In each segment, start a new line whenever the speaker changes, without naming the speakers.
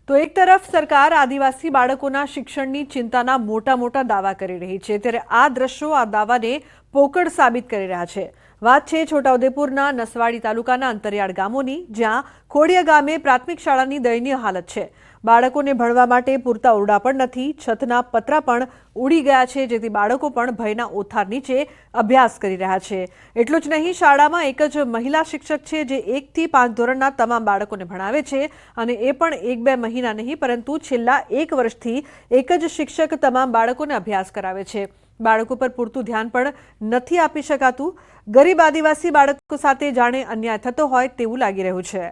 તો એક તરફ સરકાર આદિવાસી બાળકોના શિક્ષણની ચિંતાના મોટા દાવા કરી રહી છે, ત્યારે આ દ્રશ્યો આ દાવાને પોકળ સાબિત કરી રહ્યા છે। વાત છે છોટાઉદેપુરના નસવાડી તાલુકાના અંતરિયાળ ગામોની, જ્યાં ખોડિયા ગામે પ્રાથમિક શાળાની દયનીય હાલત છે। બાળકોને ભણવા માટે પૂરતા ઓરડા પણ નથી, છતના પતરા પણ ઉડી ગયા છે, જેથી બાળકો પણ ભયના ઓથાર નીચે અભ્યાસ કરી રહ્યા છે। એટલું જ નહીં, શાળામાં એક જ મહિલા શિક્ષક છે, જે 1 થી 5 ધોરણના તમામ બાળકોને ભણાવે છે, અને એ પણ 1-2 મહિના નહીં, પરંતુ છેલ્લા 1 વર્ષથી એક જ શિક્ષક તમામ બાળકોને અભ્યાસ કરાવે છે। બાળકો પર પૂરતું ધ્યાન પણ નથી આપી શકાતું। ગરીબ આદિવાસી બાળકો સાથે જાણે અન્યાય થતો હોય તેવું લાગી રહ્યું છે।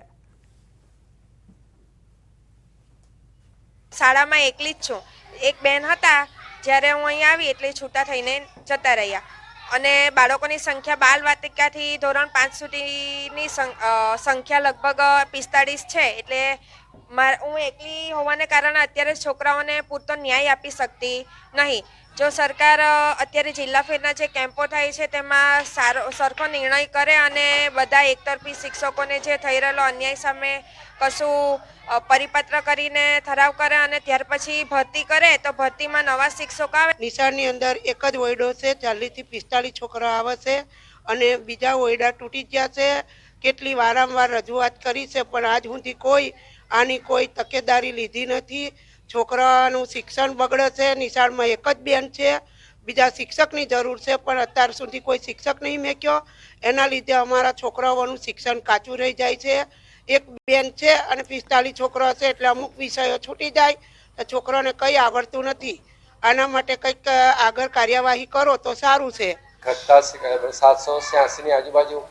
શાળામાં એકલી જ છું। એક બેન હતા, જ્યારે હું અહીં આવી એટલે છૂટા થઈને જતા રહ્યા, અને બાળકોની સંખ્યા બાલવાટિકાથી ધોરણ 5 સુધીની સંખ્યા લગભગ 45 છે। એટલે હું એકલી હોવાને કારણે અત્યારે છોકરાઓને પૂરતો ન્યાય આપી શકતી નહીં। જો સરકાર અત્યારે જિલ્લા ફેરના જે કેમ્પો થાય છે તેમાં સરખો નિર્ણય કરે અને બધા એકતરફી શિક્ષકોને જે થઈ રહેલો અન્યાય સામે કશું પરિપત્ર કરીને ઠરાવ કરે અને ત્યાર પછી ભરતી કરે, તો ભરતીમાં નવા શિક્ષકો આવે।
નિશાળની અંદર એક જ ઓરડો છે, 40 થી 45 છોકરા આવે છે, અને બીજા ઓરડા તૂટી ગયા છે। કેટલી વારંવાર રજૂઆત કરી છે, પણ આજ સુધી આની કોઈ તકેદારી લીધી નથી। છોકરાનું શિક્ષણ બગડે છે। નિશાળમાં એક જ બેન છે, બીજા શિક્ષકની જરૂર છે, પણ અત્યાર સુધી કોઈ શિક્ષક નહીં મેક્યો। એના લીધે અમારા છોકરાઓનું શિક્ષણ કાચું રહી જાય છે। એક બેન છે અને 45 છોકરા છે, એટલે અમુક વિષયો છૂટી જાય તો છોકરાને કંઈ આવડતું નથી। આના માટે કંઈક આગળ કાર્યવાહી કરો તો સારું છે।
ઘટતા 786 ની આજુબાજુ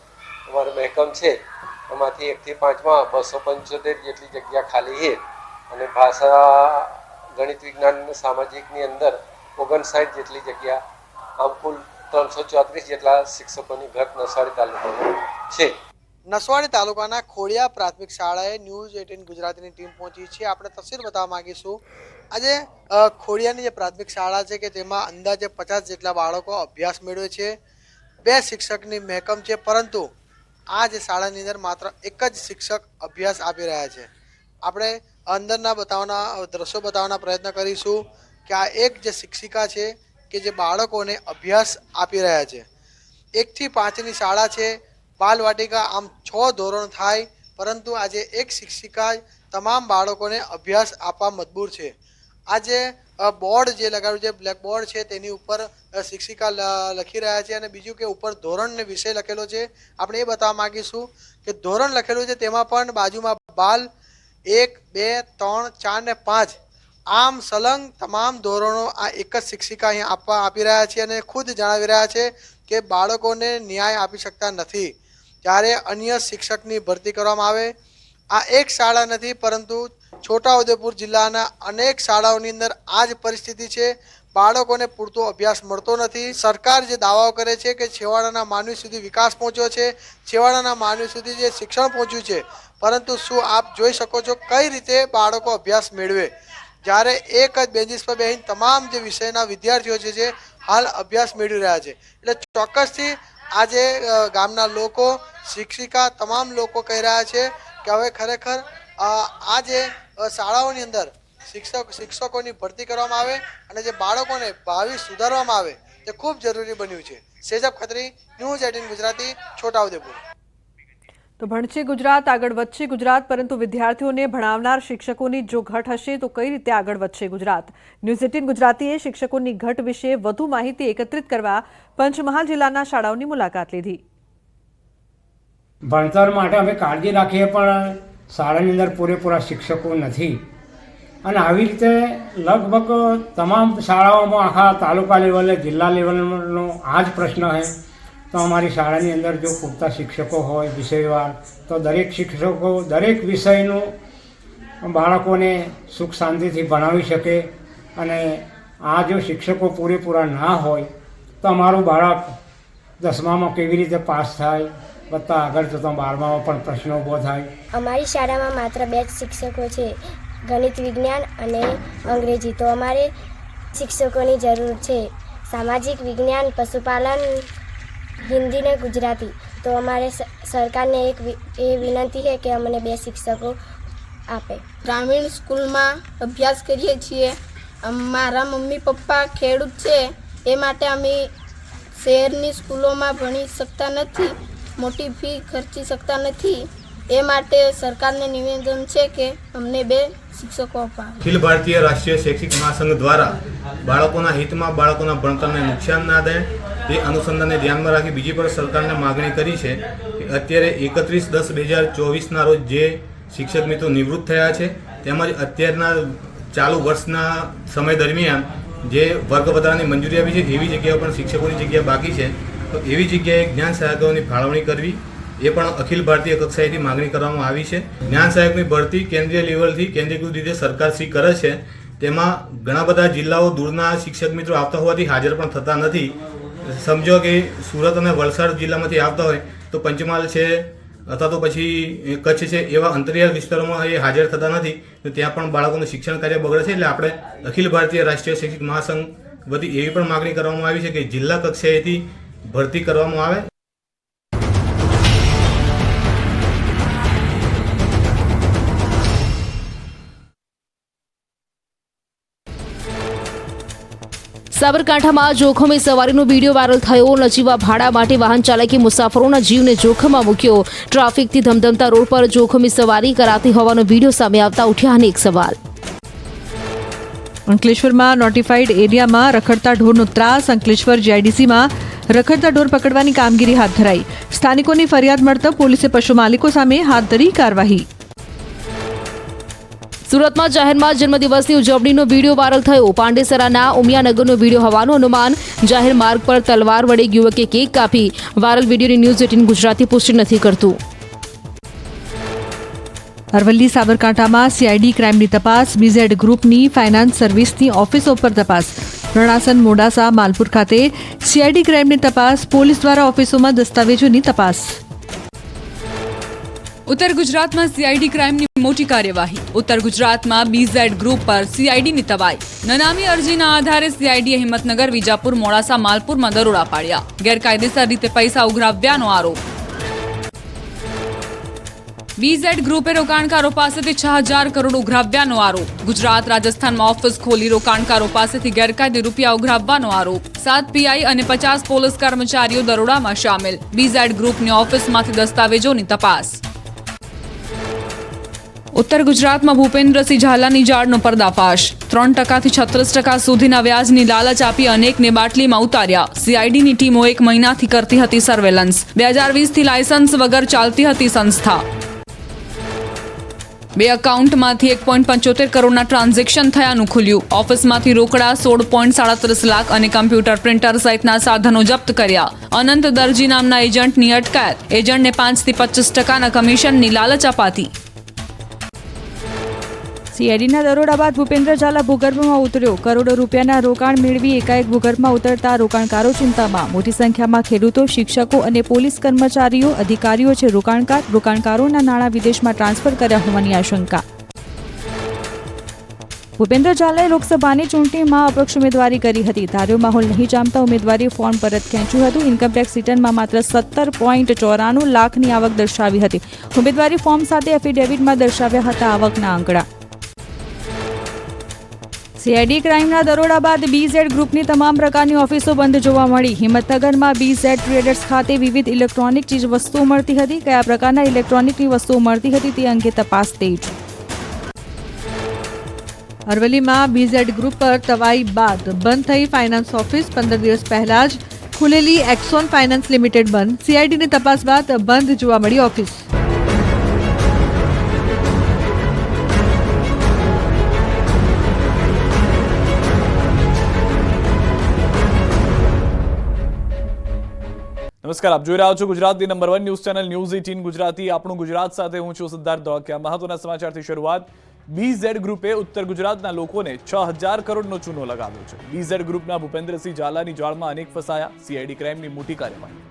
અમારું મહેકમ છે, એમાંથી 1 થી 5માં 275 જેટલી જગ્યા ખાલી છે, અને ભાષા, ગણિત, વિજ્ઞાન અને સામાજિકની અંદર 59 જેટલી જગ્યા, આમ કુલ 334 જેટલા શિક્ષકોની ઘટ નસવાડી તાલુકામાં છે।
નસવાડી તાલુકાના ખોડિયા પ્રાથમિક શાળાએ ન્યૂઝ 18 ગુજરાતીની ટીમ પહોંચી છે। આપણે તસવીર બતાવવા માંગીશું। આજે ખોડિયાની જે પ્રાથમિક શાળા છે કે તેમાં અંદાજે 50 જેટલા બાળકો અભ્યાસ મેળવે છે। 2 શિક્ષકની મહેકમ છે, પરંતુ આ જે શાળાની અંદર માત્ર એક જ શિક્ષક અભ્યાસ આપી રહ્યા છે। આપણે અંદરના દ્રશ્યો બતાવવાના પ્રયત્ન કરીશું કે આ એક જે શિક્ષિકા છે કે જે બાળકોને અભ્યાસ આપી રહ્યા છે। 1 થી 5ની શાળા છે, બાલવાટિકા આમ 6 ધોરણ થાય, પરંતુ આજે એક શિક્ષિકા તમામ બાળકોને અભ્યાસ આપવા મજબૂર છે। આજે બોર્ડ જે લગાવ્યું છે, બ્લેક બોર્ડ છે, તેની ઉપર શિક્ષિકા લખી રહ્યા છે, અને બીજું કે ઉપર ધોરણ ને વિષય લખેલો છે। આપણે એ બતાવવા માંગીશું કે ધોરણ લખેલું છે, તેમાં પણ બાજુમાં બાલ 1, 2, 3, 4 ને 5 આમ સલંગ તમામ ધોરણો આ એક જ શિક્ષિકા અહીંયા આપી રહ્યા છે, અને ખુદ જણાવી રહ્યા છે કે બાળકોને ન્યાય આપી શકતા નથી। જ્યારે અન્ય શિક્ષકની ભરતી કરવામાં આવે, આ એક શાળા નથી, પરંતુ છોટાઉદેપુર જિલ્લાના અનેક શાળાઓની અંદર આ જ પરિસ્થિતિ છે। બાળકોને પૂરતો અભ્યાસ મળતો નથી। સરકાર જે દાવાઓ કરે છે કે છેવાડાના માનવી સુધી વિકાસ પહોંચ્યો છે, છેવાડાના માનવી સુધી જે શિક્ષણ પહોંચ્યું છે, પરંતુ શું આપ જોઈ શકો છો કઈ રીતે બાળકો અભ્યાસ મેળવે? જ્યારે એક જ બેન્ચીસ પર બેસીને તમામ જે વિષયના વિદ્યાર્થીઓ છે હાલ અભ્યાસ મેળવી રહ્યા છે। એટલે ચોક્કસથી આજે ગામના લોકો, શિક્ષિકા, તમામ લોકો કહી રહ્યા છે કે હવે ખરેખર આ જે શાળાઓની અંદર શિક્ષકોની ભરતી કરવામાં આવે અને જે બાળકોને ભાવિ સુધારવામાં આવે તે ખૂબ જરૂરી બન્યું છે। સેજબ ખત્રી, ન્યૂઝ 18 ગુજરાતી, છોટાઉદેપુર।
તો ભણશે ગુજરાત, આગળ વધશે ગુજરાત, પરંતુ વિદ્યાર્થીઓને ભણાવનાર શિક્ષકોની જો ઘટ હશે તો કઈ રીતે આગળ વધશે ગુજરાત? ન્યૂઝ 18 ગુજરાતીએ શિક્ષકોની ઘટ વિશે વધુ માહિતી એકત્રિત કરવા પંચમહાલ જિલ્લાના શાળાઓની મુલાકાત લીધી।
ભણતર માટે અમે કાળજી રાખીએ, પણ શાળાની અંદર પૂરેપૂરા શિક્ષકો નથી, અને આવી રીતે લગભગ તમામ શાળાઓમાં આખા તાલુકા લેવલે, જિલ્લા લેવલનો આ જ પ્રશ્ન છે। તો અમારી શાળાની અંદર જો પૂરતા શિક્ષકો હોય વિષયવાર, તો દરેક શિક્ષકો દરેક વિષયનું બાળકોને સુખ શાંતિથી ભણાવી શકે, અને આ જો શિક્ષકો પૂરેપૂરા ના હોય તો અમારું બાળક 10મામાં કેવી રીતે પાસ થાય, વત્તા આગળ જતાં 12મામાં પણ પ્રશ્ન ઊભો થાય।
અમારી શાળામાં માત્ર 2 જ શિક્ષકો છે, ગણિત, વિજ્ઞાન અને અંગ્રેજી। તો અમારે શિક્ષકોની જરૂર છે, સામાજિક વિજ્ઞાન, પશુપાલન, હિન્દી ને ગુજરાતી। તો અમારે સરકારને એક એ વિનંતી છે કે અમને 2 શિક્ષકો આપે.
ગ્રામીણ સ્કૂલમાં અભ્યાસ કરીએ છીએ. મારા મમ્મી પપ્પા ખેડૂત છે, એ માટે અમે શહેરની સ્કૂલોમાં ભણી શકતા નથી, મોટી ફી ખર્ચી શકતા નથી. એ માટે સરકારને નિવેદન છે કે અમને 2 શિક્ષકો અપાવે.
અખિલ ભારતીય રાષ્ટ્રીય શૈક્ષિક મહાસંઘ દ્વારા બાળકોના હિતમાં બાળકોના ભણતરને નુકસાન ના થાય તે અનુસંધાનને ધ્યાનમાં રાખી બીજી પણ સરકારને માગણી કરી છે કે અત્યારે 31/10/2024ના રોજ જે શિક્ષક મિત્રો નિવૃત્ત થયા છે તેમજ અત્યારના ચાલુ વર્ષના સમય દરમિયાન જે વર્ગ વધારાની મંજૂરી આપી છે એવી જગ્યાઓ પણ શિક્ષકોની જગ્યા બાકી છે, તો એવી જગ્યાએ જ્ઞાન સહાયકોની ફાળવણી કરવી એ પણ અખિલ ભારતીય કક્ષાએથી માગણી કરવામાં આવી છે. જ્ઞાન સહાયકની ભરતી કેન્દ્રીય લેવલથી કેન્દ્રીયકૃત રીતે સરકાર શ્રી કરે છે, તેમાં ઘણા બધા જિલ્લાઓ દૂરના શિક્ષક મિત્રો આવતા હોવાથી હાજર પણ થતા નથી. સમજો કે સુરત અને વલસાડ જિલ્લામાંથી આવતા હોય તો પંચમહાલ છે અથવા તો પછી કચ્છ છે એવા અંતરિયાળ વિસ્તારોમાં એ હાજર થતા નથી, તો ત્યાં પણ બાળકોનું શિક્ષણ કાર્ય બગડે છે. એટલે આપણે અખિલ ભારતીય રાષ્ટ્રીય શૈક્ષિક મહાસંઘ વતી એવી પણ માગણી કરવામાં આવી છે કે જિલ્લા કક્ષાએથી ભરતી કરવામાં આવે.
સાબરકાંઠામાં જોખમી સવારીનો વિડીયો વાયરલ થયો. નજીવા ભાડા માટે વાહન ચાલકે મુસાફરોના જીવને જોખમમાં મૂક્યો. ટ્રાફિકથી ધમધમતા રોડ પર જોખમી સવારી કરાતી હોવાનો વિડીયો સામે આવતા ઉઠ્યા અનેક સવાલ.
અંકલેશ્વરમાં નોટિફાઈડ એરિયામાં રખડતા ઢોરનો ત્રાસ. અંકલેશ્વર જીઆઈડીસીમાં રખડતા ઢોર પકડવાની કામગીરી હાથ ધરાઈ. સ્થાનિકોની ફરિયાદ મળતા પોલીસે પશુ માલિકો સામે હાથ ધરી કાર્યવાહી.
સુરતમાં જાહેરમાં જન્મદિવસની ઉજવણીનો વિડીયો વાયરલ થયો. પાંડેસરાના ઉમિયાનગરનો વિડીયો હોવાનું અનુમાન. જાહેર માર્ગ પર તલવાર વડે યુવકે કેક કાપી. વાયરલ વિડીયોની ન્યૂઝ 18 ગુજરાતી પુષ્ટિ નથી કરતું.
અરવલ્લી સાબરકાંઠામાં સીઆઈડી ક્રાઇમની તપાસ. બીઝેડ ગ્રુપની ફાઇનાન્સ સર્વિસની ઓફિસો પર તપાસ. રણાસન મોડાસા માલપુર ખાતે સીઆઈડી ક્રાઇમની તપાસ. પોલીસ દ્વારા ઓફિસોમાં દસ્તાવેજોની તપાસ.
ઉત્તર ગુજરાતમાં સીઆઈડી ક્રાઇમની મોટી કાર્યવાહી. ઉત્તર ગુજરાતમાં બીઝેડ ગ્રુપ પર સીઆઈડીની તવાઈ. નનામી અરજીના આધારે સીઆઈડીએ હિંમતનગર, વિજાપુર, મોડાસા, માલપુરમાં દરોડા પાડ્યા. ગેરકાયદેસર રીતે પૈસા ઉઘરાવ્યાનો આરોપ. બીઝેડ ગ્રુપે રોકાણકારો પાસેથી 6000 કરોડ ઉઘરાવ્યાનો આરોપ. ગુજરાત, રાજસ્થાનમાં ઓફિસ ખોલી રોકાણકારો પાસેથી ગેરકાયદે રૂપિયા ઉઘરાવવાનો આરોપ. 7 પીઆઈ અને 50 પોલીસ કર્મચારીઓ દરોડામાં સામેલ. બીઝેડ ગ્રુપની ઓફિસમાંથી દસ્તાવેજોની તપાસ. ઉત્તર ગુજરાતમાં ભૂપેન્દ્રસિંહ ઝાલાની જાળનો પર્દાફાશ. 3% થી 36% સુધીના વ્યાજની લાલચ આપી અનેકને બાટલીમાં ઉતાર્યા. સીઆઈડીની ટીમો 1 મહિનાથી કરતી હતી સર્વેલન્સ. 2020થી લાયસન્સ વગર ચાલતી હતી સંસ્થા. 2 એકાઉન્ટમાંથી 1.75 કરોડના ટ્રાન્ઝેક્શન થયાનું ખુલ્યું. ઓફિસમાંથી રોકડા 16.37 લાખ અને કમ્પ્યુટર, પ્રિન્ટર સહિતના સાધનો જપ્ત કર્યા. અનંત દરજી નામના એજન્ટની અટકાયત. એજન્ટને 5 થી 25% કમિશનની લાલચ અપાતી.
સીઆઈડીના દરોડા બાદ ભૂપેન્દ્ર ઝાલા ભૂગર્ભમાં ઉતર્યો. કરોડો રૂપિયાના રોકાણ મેળવી એકાએક ભૂગર્ભમાં ઉતરતા રોકાણકારો ચિંતામાં. મોટી સંખ્યામાં ખેડૂતો, શિક્ષકો અને પોલીસ કર્મચારીઓ, અધિકારીઓ છે રોકાણકાર. રોકાણકારોના નાણાં વિદેશમાં ટ્રાન્સફર કર્યા હોવાની આશંકા. ભૂપેન્દ્ર ઝાલાએ લોકસભાની ચૂંટણીમાં અપક્ષ ઉમેદવારી કરી હતી. ધાર્યો માહોલ નહીં જામતા ઉમેદવારી ફોર્મ પરત ખેંચ્યું હતું. ઇન્કમટેક્સ રિટર્નમાં માત્ર 17.94 લાખની આવક દર્શાવી હતી. ઉમેદવારી ફોર્મ સાથે એફિડેવિટમાં દર્શાવ્યા હતા આવકના આંકડા. સીઆઈડી ક્રાઇમના દરોડા બાદ બીઝેડ ગ્રુપની તમામ પ્રકારની ઓફિસો બંધ જોવા મળી. હિંમતનગરમાં બીઝેડ ટ્રેડર્સ ખાતે વિવિધ ઇલેક્ટ્રોનિક ચીજવસ્તુઓ મળતી હતી. કયા પ્રકારના ઇલેક્ટ્રોનિકની વસ્તુઓ મળતી હતી તે અંગે તપાસ તેજ.
અરવલ્લીમાં બીઝેડ ગ્રુપ પર તવાઈ બાદ બંધ થઈ ફાઇનાન્સ ઓફિસ. 15 દિવસ પહેલા જ ખુલેલી એક્સોન ફાઇનાન્સ લિમિટેડ બંધ. સીઆઈડીની તપાસ બાદ બંધ જોવા મળી ઓફિસ.
નમસ્કાર, આપ જોઈ રહ્યા છો ગુજરાતની number 1 news channel news 18 Gujarati. આપણું ગુજરાત સાથે હું છું સિદ્ધાર્થ ધોળકિયા. મહત્વના સમાચારથી શરૂઆત. બીઝેડ ગ્રુપે ઉત્તર ગુજરાતના લોકોને 6000 કરોડનો ચૂનો લગાવ્યો છે. બીઝેડ ગ્રુપના ભૂપેન્દ્રસિંહ ઝાલાની જાળમાં અનેક ફસાયા. સીઆઈડી ક્રાઇમની મોટી કાર્યવાહી.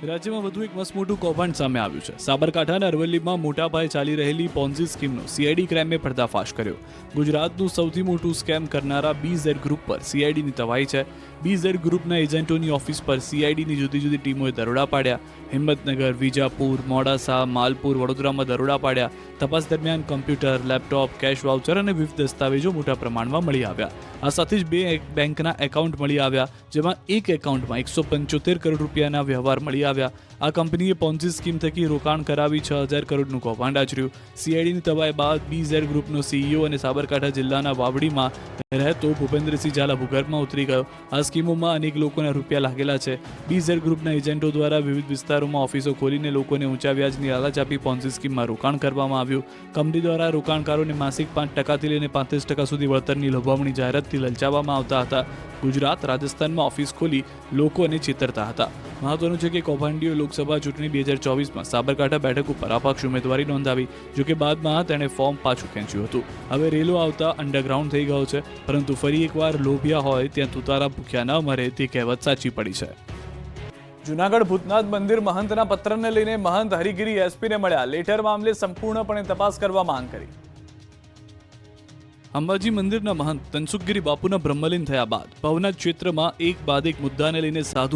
રાજ્યમાં વધુ એક મસમોટું કૌભાંડ સામે આવ્યું છે. સાબરકાંઠા અને અરવલ્લીમાં મોટા પાયે ચાલી રહેલી પોન્ઝી સ્કીમનો સીઆઈડી ક્રાઇમે પર્દાફાશ કર્યો. ગુજરાતનું સૌથી મોટું સ્કેમ કરનારા બીઝેડ ગ્રુપ પર સીઆઈડીની તવાઈ છે. બીઝેડ ગ્રુપના એજન્ટોની ઓફિસ પર સીઆઈડીની જુદી જુદી ટીમોએ દરોડા પાડ્યા. હિંમતનગર, વિજાપુર, મોડાસા, માલપુર, વડોદરામાં દરોડા પાડ્યા. તપાસ દરમિયાન કમ્પ્યુટર, લેપટોપ, કેશ વાઉચર અને વિવિધ દસ્તાવેજો મોટા પ્રમાણમાં મળી આવ્યા. આ સાથે જ 2 બેંકના એકાઉન્ટ મળી આવ્યા, જેમાં એક એકાઉન્ટમાં 175 કરોડ રૂપિયાના વ્યવહાર મળી આવ્યા. આ કંપનીએ પોન્ઝી સ્કીમ થકી રોકાણ કરાવી 6000 કરોડનું કૌભાંડ આચર્યું. સીઆઈડીની તપાસ બાદ બીઝેડ ગ્રુપનો સીઈઓ અને સાબરકાંઠા જિલ્લાના વાવડીમાં રહેતો ભૂપેન્દ્રસિંહ ઝાલા ભૂગર્ભમાં ઉતરી ગયો. આ સ્કીમોમાં અનેક લોકોના રૂપિયા લાગેલા છે. બીઝેડ ગ્રુપના એજન્ટો દ્વારા વિવિધ વિસ્તારોમાં ઓફિસો ખોલીને લોકોને ઊંચા વ્યાજની લાલચ આપી પોન્ઝી સ્કીમમાં રોકાણ કરવામાં આવ્યું. કંપની દ્વારા રોકાણકારોને માસિક 5% લઈને 35% સુધી વળતરની લોભામણી જાહેરાતથી લલચાવવામાં આવતા હતા. ગુજરાત, રાજસ્થાનમાં ઓફિસ ખોલી લોકોને છેતરતા હતા. મહત્વનું છે કે કૌભાંડીઓ લોકસભા ચૂંટણી 2024માં સાબરકાંઠા બેઠક ઉપર અપક્ષ ઉમેદવારી નોંધાવી, જોકે બાદમાં તેણે ફોર્મ પાછું ખેંચ્યું હતું. હવે રેલો આવતા અંડરગ્રાઉન્ડ થઈ ગયો છે, પરંતુ ફરી એકવાર લોભિયા હોય ત્યાં તુતારા ભૂખ્યા ન મરે તે કહેવત સાચી પડી છે. જૂનાગઢ ભૂતનાથ મંદિર મહંતના પત્રને લઈને મહંત હરિગીરી એસપીને મળ્યા. લેટર મામલે સંપૂર્ણપણે તપાસ કરવા માંગ કરી. અંબાજી મંદિરના મહંત તનસુખગીરી બાપુના બ્રહ્મલીન થયા બાદ ભવનાથ ક્ષેત્રમાં એક બાદ એક મુદ્દાને લઈને સાધુ